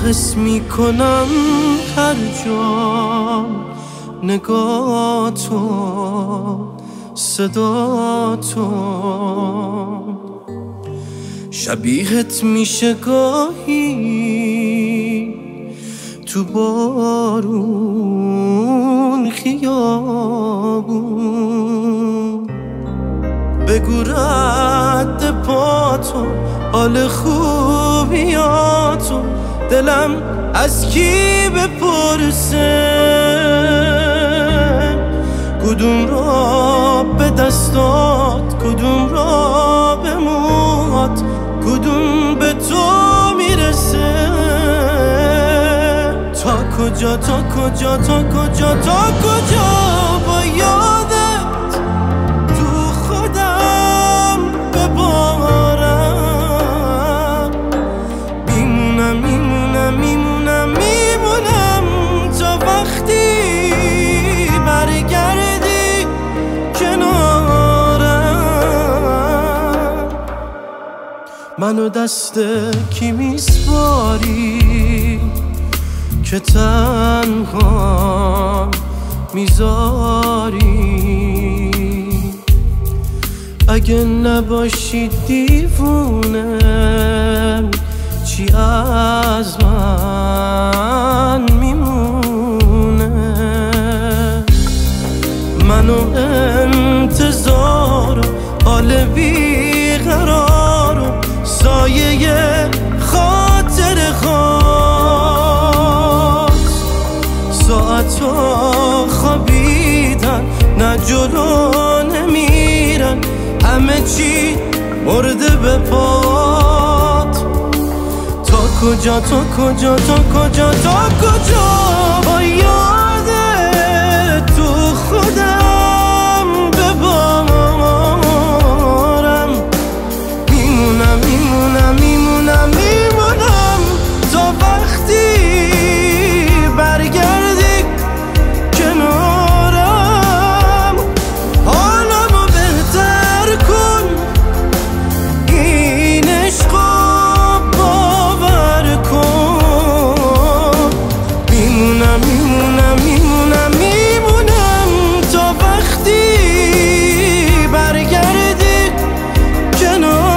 حس میکنم هر جا نگاه تو، صدا تو شبیهت میشه گاهی تو بارون خیابون. بگو رد پا تو، حال خوبیاتو، دلم از کی بپرسه؟ کدوم را به دستات، کدوم را به موهات، کدوم به تو میرسه؟ تا کجا تا کجا تا کجا تا کجا با یادت تو خودم ببارم؟ میمونم میمونم میمونم میمونم تا وقتی برگردی کنارم. منو دست کی میسپاری که تنها میذاری؟ اگه نباشی دیوونه چی از من میمونه؟ منو انتظار و حال بیقرار و سایه خاطر ساعتا خوابیدن، نه جلو نمیرن، همه چی مرده به پات. تا کجا تا کجا تا کجا تا کجا با یادت تو خودم ببارم؟ میمونم میمونم میمونم میمونم تا وقتی برگردی کنارم. حالمو بهتر کن، این عشقو باور کن. میمونم میمونم میمونم میمونم تا وقتی برگردی کنارم.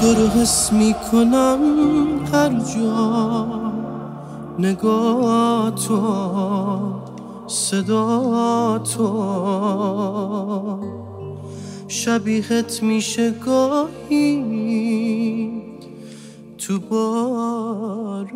تو رو حس میکنم هر جا نگاه تو، صدا تو شبیهت میشه گاهی تو بارون